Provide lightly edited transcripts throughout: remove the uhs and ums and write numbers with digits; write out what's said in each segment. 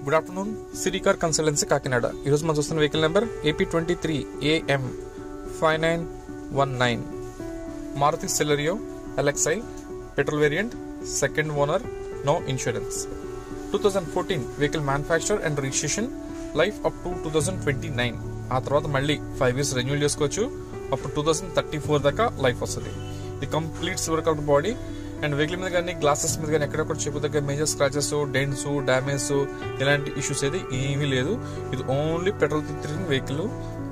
Good afternoon city car consultancy Kakinada. ఈరోజు మనం చూస్తున్న vehicle number AP23 AM 5919 Maruti Celerio LXi petrol variant, second owner, no insurance. 2014 vehicle manufacture and registration, life up to 2029. ఆ తర్వాత మళ్ళీ 5 years renewal చేసుకోవచ్చు. అప్పుడు 2034 దాకా లైఫ్ వస్తుంది. ఇది complete silver colour body and vehicle మీద కానీ గ్లాసెస్ మీద కానీ ఎక్కడెక్కడ చెప్పు దగ్గర మేజర్ స్క్రాచెస్, డెంట్స్, డ్యామేజ్ ఇలాంటి ఇష్యూస్ అయితే ఏమీ లేదు. ఇది ఓన్లీ పెట్రోల్ తిరిగిన vehicle,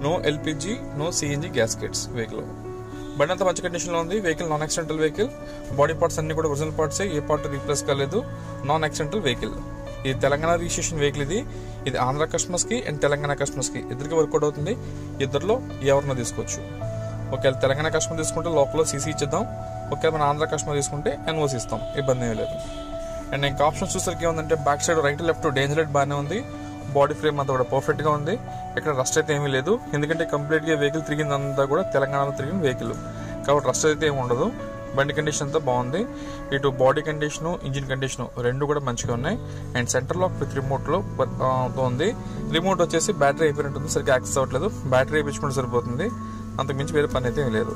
no LPG, no CNG gas kits vehicle. బండి అంతా మంచి కండిషన్ లో ఉంది. Vehicle non accidental vehicle, body parts అన్ని కూడా ఒరిజినల్ పార్ట్స్, ఏ పార్ట్ రీప్లేస్ కాలేదు. Non accidental vehicle. ఇది తెలంగాణ రిజిస్ట్రేషన్ వెహికల్. ఇది ఆంధ్ర కస్టమర్స్ కి అండ్ తెలంగాణ కస్టమర్స్ కి ఇద్దరికి వర్కౌట్ అవుతుంది. ఇద్దరిలో ఎవరినో తీసుకోవచ్చు. ఒకవేళ తెలంగాణ కస్టమర్ తీసుకుంటే లోపల CC ఇచ్చేద్దాం. ఒకవేళ మన ఆంధ్ర కస్టమర్ తీసుకుంటే NOC ఇస్తాం, ఇబ్బంది ఏమీ లేదు. అండ్ ఇంకా ఆప్షన్స్ చూసరికి ఏముందంటే back side right left danger light బాగానే ఉంది. బాడీ ఫ్రేమ్ అంతా కూడా పర్ఫెక్ట్ గా ఉంది. ఇక్కడ రస్ట్ అయితే ఏమీ లేదు, ఎందుకంటే కంప్లీట్ గా వెహికల్ తిరిగిందంతా కూడా తెలంగాణలో తిరిగిన వెహికల్ కాబట్టి రస్ట్ అయితే ఏమి ఉండదు. బండి కండిషన్ అంతా బాగుంది. ఇటు బాడీ కండిషన్, ఇంజిన్ కండిషన్ రెండు కూడా మంచిగా ఉన్నాయి. And centre lock with remote లో ఉంది. రిమోట్ వచ్చేసి బ్యాటరీ అయిపోయినట్టుంది, సరిగ్గా యాక్సెస్ అవ్వట్లేదు. బ్యాటరీ వేయించుకుంటే సరిపోతుంది, అంతకు మించి వేరే పని అయితే ఏమీ లేదు.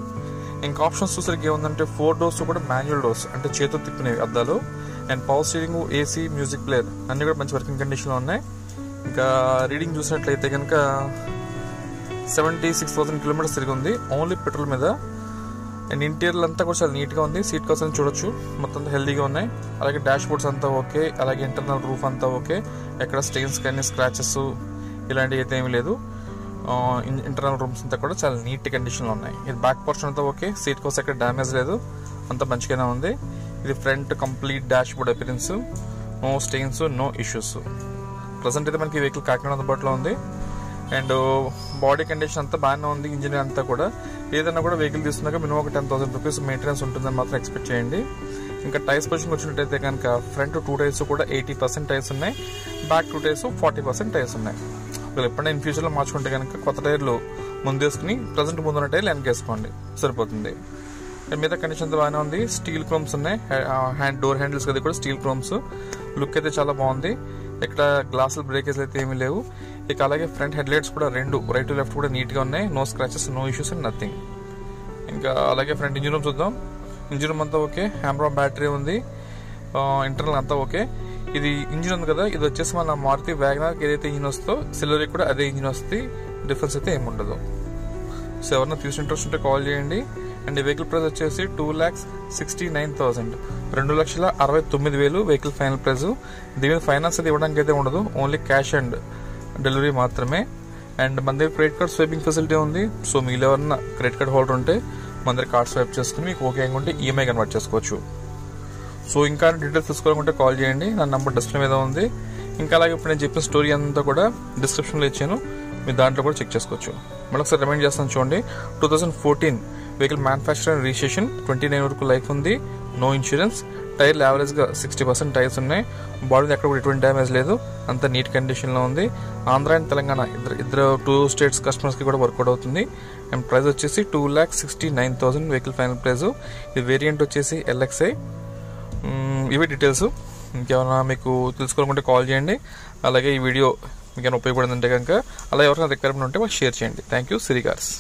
ఇంకా ఆప్షన్స్ చూసరికి ఏముందంటే 4 doors కూడా మాన్యువల్ డోర్స్, అంటే చేతులు తిప్పినవి అద్దాలు. And power steering, AC, music player అన్ని కూడా మంచి వర్కింగ్ కండిషన్ లో ఉన్నాయి. ఇంకా రీడింగ్ చూసినట్లయితే కనుక 76,000 kilometers తిరిగి ఉంది ఓన్లీ పెట్రోల్ మీద. అండ్ ఇంటీరియర్ అంతా కూడా చాలా నీట్గా ఉంది. సీట్ కవర్స్ అని చూడొచ్చు, మొత్తం హెల్దీగా ఉన్నాయి. అలాగే డాష్ బోర్డ్స్ అంతా ఓకే. అలాగే ఇంటర్నల్ రూఫ్ అంతా ఓకే. ఎక్కడ స్టెయిన్స్ కానీ స్క్రాచెస్ ఇలాంటివి అయితే ఏమీ లేదు. ఇంటర్నల్ రూమ్స్ అంతా కూడా చాలా నీట్ కండిషన్లో ఉన్నాయి. ఇది బ్యాక్ పోర్షన్ అంతా ఓకే. సీట్ కవర్స్ ఎక్కడ డ్యామేజ్ లేదు, అంతా మంచిగానే ఉంది. ఇది front complete dashboard appearance, no stains, no issues. Present అయితే మనకి వెహికల్ కాకినాడ అందుబాటులో ఉంది. అండ్ బాడీ కండిషన్ అంతా బాగానే ఉంది. ఇంజిన్ అంతా కూడా ఏదైనా కూడా వెహికల్ తీసుకున్నాక మినిమం ఒక 10,000 rupees మెయింటెనెన్స్ ఉంటుందని మాత్రం ఎక్స్పెక్ట్ చేయండి. ఇంకా టైర్స్ పొజిషన్ వచ్చినట్టయితే కనుక ఫ్రంట్ 2 టైర్స్ కూడా 80% టైర్స్ ఉన్నాయి. బ్యాక్ 2 టైర్స్ 40% టైర్స్ ఉన్నాయి. మీరు ఎప్పుడైనా ఇన్ ఫ్యూచర్లో మార్చుకుంటే కనుక కొత్త టైర్లు ముందేసుకుని ప్రజెంట్ ముందున్న టైర్లు వెనకేసుకోండి, సరిపోతుంది. మిగతా కండిషన్ అంతా బాగానే ఉంది. స్టీల్ క్రోమ్స్ ఉన్నాయి. డోర్ హ్యాండిల్స్ అది కూడా స్టీల్ క్రోమ్స్. లుక్ అయితే చాలా బాగుంది. ఇక్కడ గ్లాసులు, బ్రేకేజ్ అయితే ఏమీ లేవు. ఇక అలాగే ఫ్రంట్ హెడ్ లైట్స్ కూడా రెండు రైట్ టు లెఫ్ట్ కూడా నీట్గా ఉన్నాయి. No scratches, no issues and nothing. ఇంకా అలాగే ఫ్రంట్ ఇంజిన్ రూమ్ చూద్దాం. ఇంజిన్ రూమ్ అంతా ఓకే. హ్యామ్రామ్ బ్యాటరీ ఉంది. ఇంటర్నల్ అంతా ఓకే. ఇది ఇంజిన్ ఉంది కదా, ఇది వచ్చేసి మన మారుతి వ్యాగనర్ ఏదైతే ఇంజిన్ వస్తుందో సెలెరియో కూడా అదే ఇంజిన్ వస్తుంది. డిఫరెన్స్ అయితే ఏమి ఉండదు. సో ఎవరైనా తీసుకు ఇంట్రెస్ట్ ఉంటే కాల్ చేయండి. అండ్ వెహికల్ ప్రైస్ వచ్చేసి 2,69,000, 2,69,000 వెహికల్ ఫైనల్ ప్రైస్. దీని ఫైనాన్స్ అది ఇవ్వడానికి అయితే ఉండదు, ఓన్లీ క్యాష్ అండ్ డెలివరీ మాత్రమే. అండ్ మన దగ్గర క్రెడిట్ కార్డ్ స్వైపింగ్ ఫెసిలిటీ ఉంది. సో మీరు ఎవరన్నా క్రెడిట్ కార్డ్ హోల్డర్ ఉంటే మన దగ్గర కార్డ్ స్వైప్ చేసుకుని మీకు ఓకే అనుకుంటే EMI కన్వర్ట్ చేసుకోవచ్చు. సో ఇంకా డీటెయిల్స్ తీసుకోవాలనుకుంటే కాల్ చేయండి. నా నంబర్ డిస్ప్లే మీద ఉంది. ఇంకా అలాగే ఇప్పుడు నేను చెప్పిన స్టోరీ అంతా కూడా డిస్క్రిప్షన్లో ఇచ్చాను, మీరు దాంట్లో కూడా చెక్ చేసుకోవచ్చు. మళ్ళీ ఒకసారి రిమైండ్ చేస్తాను చూడండి. 2014 వెహికల్ మ్యానుఫ్యాక్చర్ అండ్ రిజిస్ట్రేషన్, 29 వరకు లైఫ్ ఉంది, నో ఇన్సూరెన్స్. టైర్లు యావరేజ్గా 60% టైర్స్ ఉన్నాయి. బాడీ ఎక్కడ కూడా ఎటువంటి డ్యామేజ్ లేదు, అంత నీట్ కండిషన్లో ఉంది. ఆంధ్ర అండ్ తెలంగాణ ఇద్దరు 2 states కస్టమర్స్కి కూడా వర్కౌట్ అవుతుంది. అండ్ ప్రైస్ వచ్చేసి 2,69,000 వెహికల్ ఫైనల్ ప్రైస్. ఇది వేరియంట్ వచ్చేసి LXi. ఇవి డీటెయిల్స్. ఇంకేమైనా మీకు తెలుసుకోవాలనుకుంటే కాల్ చేయండి. అలాగే ఈ వీడియో మీకు ఏమైనా ఉపయోగపడిందంటే కనుక అలా ఎవరైనా రిక్వైర్మెంట్ ఉంటే మాకు షేర్ చేయండి. Thank you. City cars.